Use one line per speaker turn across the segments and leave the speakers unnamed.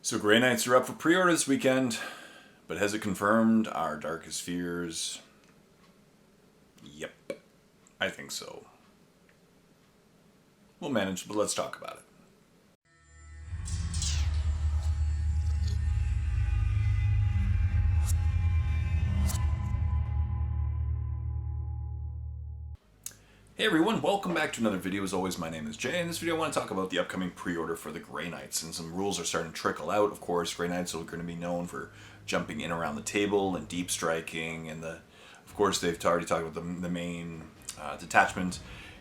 So Grey Knights are up for pre-order this weekend, but has it confirmed our darkest fears? Yep, I think so. We'll manage, but let's talk about it. Hey everyone, welcome back to another video. As always, my name is Jay. In this video I want to talk about the upcoming pre-order for the Grey Knights, and some rules are starting to trickle out. Of course, Grey Knights are going to be known for jumping in around the table and deep striking, and of course they've already talked about the main detachment.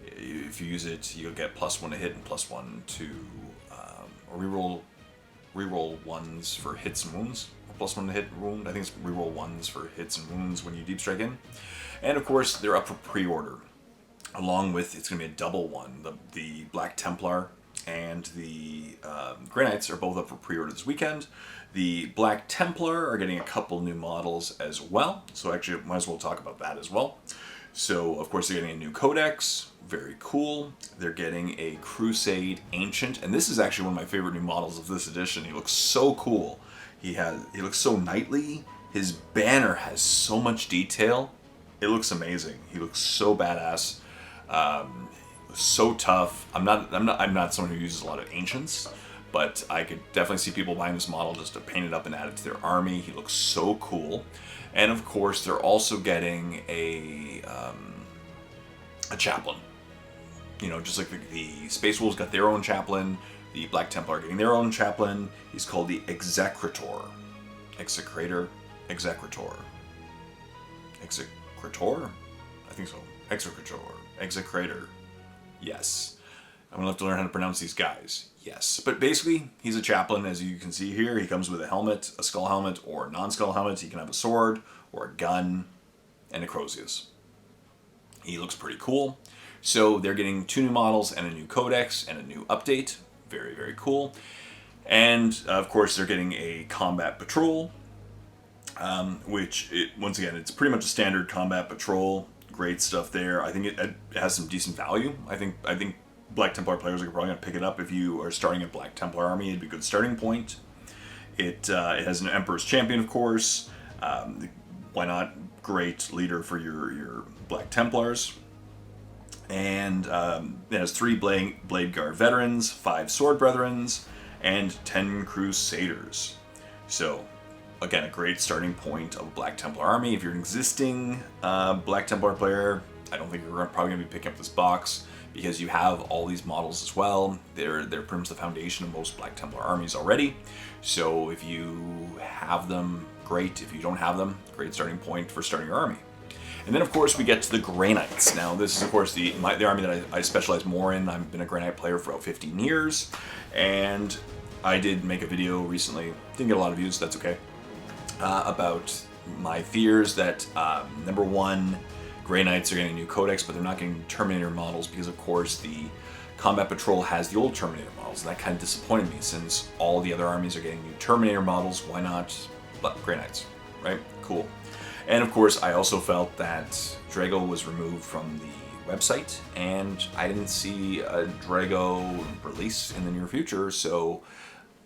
If you use it, you'll get +1 to hit and +1 to reroll ones for hits and wounds. Or +1 to hit and wound. I think it's reroll ones for hits and wounds when you deep strike in. And of course, they're up for pre-order. Along with, it's going to be a double one. The Black Templar and the Grey Knights are both up for pre-order this weekend. The Black Templar are getting a couple new models as well, so actually might as well talk about that as well. So, of course, they're getting a new codex, very cool. They're getting a Crusade Ancient, and this is actually one of my favorite new models of this edition. He looks so cool. He looks so knightly. His banner has so much detail. It looks amazing. He looks so badass. So tough. I'm not someone who uses a lot of ancients, but I could definitely see people buying this model just to paint it up and add it to their army. He looks so cool. And of course, they're also getting a chaplain. You know, just like the Space Wolves got their own chaplain, the Black Templar are getting their own chaplain. He's called the Execrator. Execrator? Execrator. Execrator? I think so. Execrator. Execrator. Yes. I'm going to have to learn how to pronounce these guys. Yes. But basically, he's a chaplain, as you can see here. He comes with a helmet, a skull helmet, or a non-skull helmet. He can have a sword, or a gun, and a Crozius. He looks pretty cool. So they're getting 2 new models and a new codex and a new update. Very, very cool. And, of course, they're getting a combat patrol, once again, it's pretty much a standard combat patrol. Great stuff there. I think it has some decent value. I think Black Templar players are probably going to pick it up. If you are starting a Black Templar army, it'd be a good starting point. It has an Emperor's Champion, of course. Why not? Great leader for your Black Templars. And it has 3 Blade Guard veterans, 5 Sword Brethrens, and 10 Crusaders. So, again, a great starting point of a Black Templar army. If you're an existing Black Templar player, I don't think you're probably going to be picking up this box because you have all these models as well. They're pretty much the foundation of most Black Templar armies already. So if you have them, great. If you don't have them, great starting point for starting your army. And then, of course, we get to the Grey Knights. Now, this is, of course, the army that I specialize more in. I've been a Grey Knight player for about 15 years, and I did make a video recently. Didn't get a lot of views, that's okay. About my fears that, number one, Grey Knights are getting a new codex, but they're not getting Terminator models because, of course, the Combat Patrol has the old Terminator models, and that kind of disappointed me since all the other armies are getting new Terminator models. Why not Grey Knights, right? Cool. And, of course, I also felt that Drago was removed from the website, and I didn't see a Drago release in the near future, so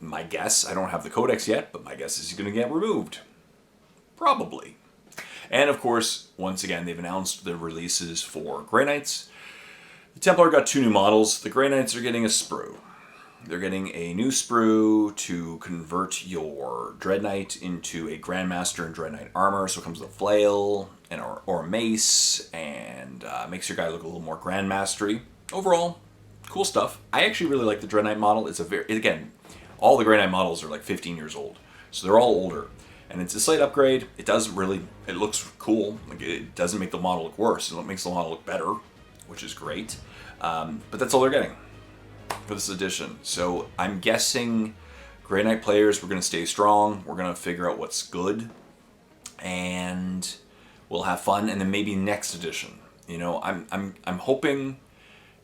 my guess, I don't have the codex yet, but my guess is he's going to get removed. Probably. And of course, once again, they've announced the releases for Grey Knights. The Templar got 2 new models. The Grey Knights are getting a sprue. They're getting a new sprue to convert your Dread Knight into a Grandmaster in Dread Knight armor. So it comes with a flail and or a mace, and makes your guy look a little more Grandmastery. Overall, cool stuff. I actually really like the Dread Knight model. Again, all the Grey Knight models are like 15 years old, so they're all older. And it's a slight upgrade. It looks cool. Like, it doesn't make the model look worse. It makes the model look better, which is great. But that's all they're getting for this edition. So I'm guessing Grey Knight players, we're going to stay strong. We're going to figure out what's good, and we'll have fun. And then maybe next edition. You know, I'm hoping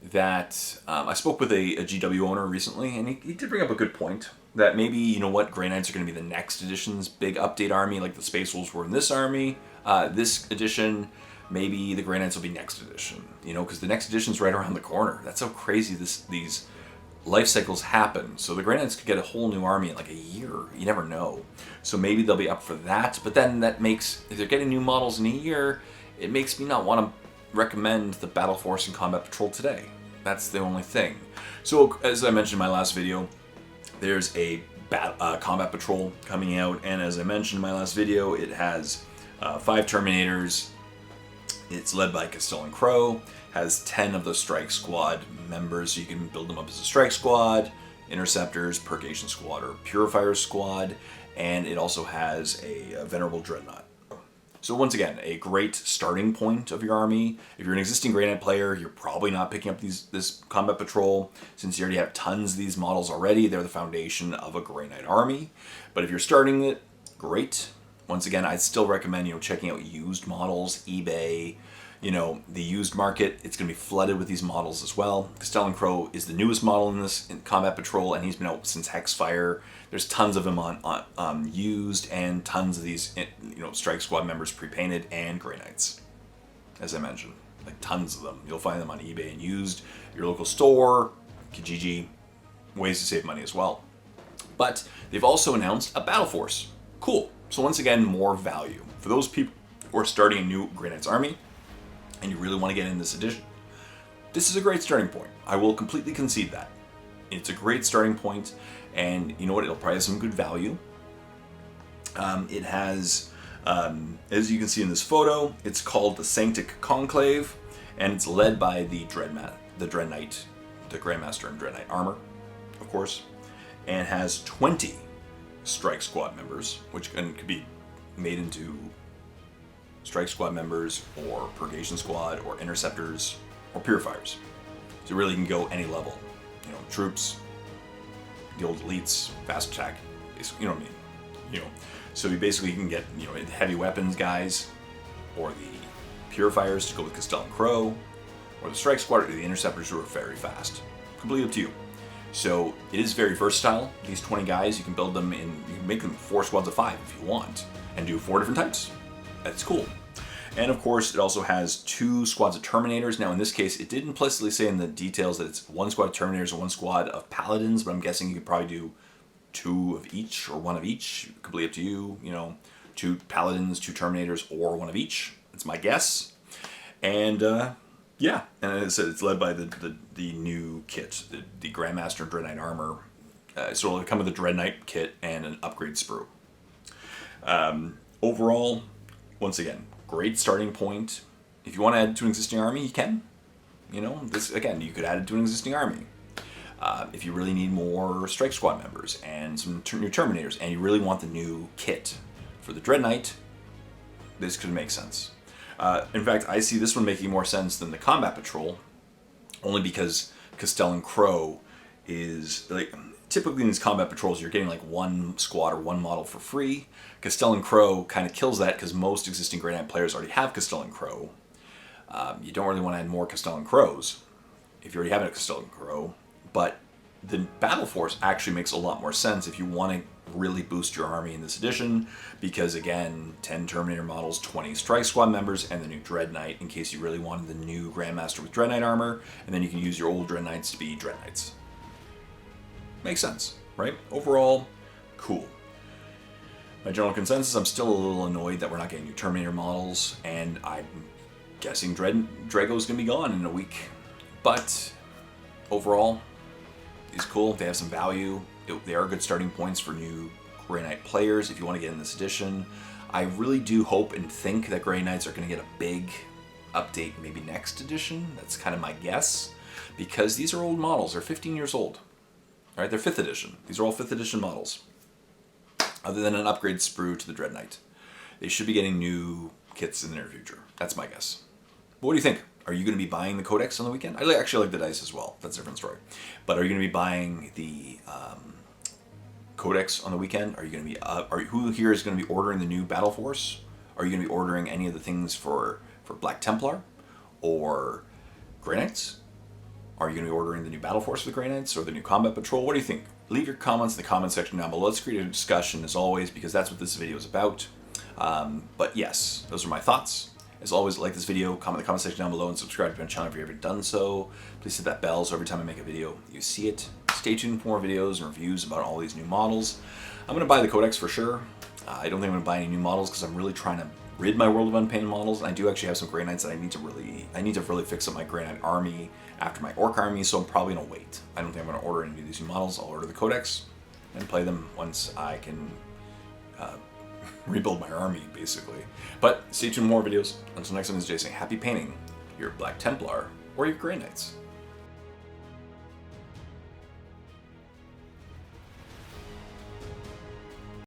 that I spoke with a GW owner recently, and he did bring up a good point. That maybe, you know what, Grey Knights are going to be the next edition's big update army, like the Space Wolves were in this army, this edition. Maybe the Grey Knights will be next edition, you know, because the next edition's right around the corner. That's how crazy these life cycles happen. So the Grey Knights could get a whole new army in like a year. You never know. So maybe they'll be up for that. But then that makes, if they're getting new models in a year, it makes me not want to recommend the Battle Force and Combat Patrol today. That's the only thing. So as I mentioned in my last video, there's a Combat Patrol coming out. And as I mentioned in my last video, it has 5 Terminators. It's led by Castellan Crow, has 10 of the Strike Squad members, so you can build them up as a Strike Squad, Interceptors, Purgation Squad, or Purifier Squad, and it also has a Venerable Dreadnought. So once again, a great starting point of your army. If you're an existing Grey Knight player, you're probably not picking up this Combat Patrol, since you already have tons of these models already. They're the foundation of a Grey Knight army. But if you're starting it, great. Once again, I'd still recommend, checking out used models, eBay, the used market. It's going to be flooded with these models as well. Castellan Crow is the newest model in Combat Patrol, and he's been out since Hexfire. There's tons of them on used, and tons of these, Strike Squad members pre-painted, and Grey Knights, as I mentioned. Like tons of them. You'll find them on eBay and used, your local store, Kijiji, ways to save money as well. But they've also announced a Battle Force. Cool. So once again, more value. For those people who are starting a new Grey Knights army, and you really want to get in this edition, this is a great starting point. I will completely concede that. It's a great starting point, and you know what? It'll probably have some good value. It has, as you can see in this photo, it's called the Sanctic Conclave, and it's led by the Dreadnought, the Grandmaster and Dread Knight armor, of course, and has 20 Strike Squad members, which could be made into Strike Squad members, or Purgation Squad, or Interceptors, or Purifiers. So really you can go any level. Troops, the old elites, fast attack, you know what I mean? So you basically can get, heavy weapons guys, or the Purifiers to go with Castellan Crow, or the Strike Squad, or the Interceptors who are very fast. Completely up to you. So it is very versatile. These 20 guys, you can build them you can make them 4 squads of 5 if you want, and do 4 different types. That's cool. And of course, it also has 2 squads of Terminators. Now in this case, it did implicitly say in the details that it's 1 squad of Terminators and 1 squad of Paladins, but I'm guessing you could probably do 2 of each, or 1 of each. Completely up to you, 2 Paladins, 2 Terminators, or 1 of each. That's my guess. And yeah, and as I said, it's led by the new kit, the Grandmaster and Dread Knight armor. So it'll come with a Dread Knight kit and an upgrade sprue. Overall, once again, great starting point. If you want to add to an existing army, you can. This again, you could add it to an existing army. If you really need more Strike Squad members and some new Terminators, and you really want the new kit for the Dread Knight, this could make sense. In fact, I see this one making more sense than the Combat Patrol, only because Castellan Crow is, like, typically in these Combat Patrols, you're getting like 1 squad or 1 model for free. Castellan Crow kind of kills that because most existing Grey Knight players already have Castellan Crow. You don't really want to add more Castellan Crows if you already have a Castellan Crow, but the Battle Force actually makes a lot more sense if you want to really boost your army in this edition, because again, 10 Terminator models, 20 Strike Squad members, and the new Dread Knight in case you really wanted the new Grandmaster with Dread Knight armor, and then you can use your old Dread Knights to be Dread Knights. Makes sense, right? Overall, cool. My general consensus, I'm still a little annoyed that we're not getting new Terminator models, and I'm guessing Drago's gonna be gone in a week. But overall, it's cool. They have some value. They are good starting points for new Grey Knight players if you want to get in this edition. I really do hope and think that Grey Knights are going to get a big update maybe next edition. That's kind of my guess, because these are old models. They're 15 years old. All right, they're 5th edition. These are all 5th edition models, other than an upgrade sprue to the Dread Knight. They should be getting new kits in the near future. That's my guess. But what do you think? Are you going to be buying the Codex on the weekend? I actually like the dice as well. That's a different story. But are you going to be buying the Codex on the weekend? Are you going to be? Who here is going to be ordering the new Battle Force? Are you going to be ordering any of the things for Black Templar or Grey Knights? Are you going to be ordering the new Battle Force for the Grey Knights or the new Combat Patrol? What do you think? Leave your comments in the comment section down below. Let's create a discussion as always, because that's what this video is about. But yes, those are my thoughts. As always, like this video, comment in the comment section down below, and subscribe to my channel if you haven't done so. Please hit that bell so every time I make a video, you see it. stay tuned for more videos and reviews about all these new models. I'm going to buy the Codex for sure. I don't think I'm going to buy any new models because I'm really trying to rid my World of Unpainted models, and I do actually have some Grey Knights that I need to really fix up my Grey Knight army after my Orc army, so I'm probably going to wait. I don't think I'm going to order any of these new models. I'll order the Codex and play them once I can rebuild my army, basically. But stay tuned for more videos. Until next time, this is Jay saying happy painting your Black Templar or your Grey Knights.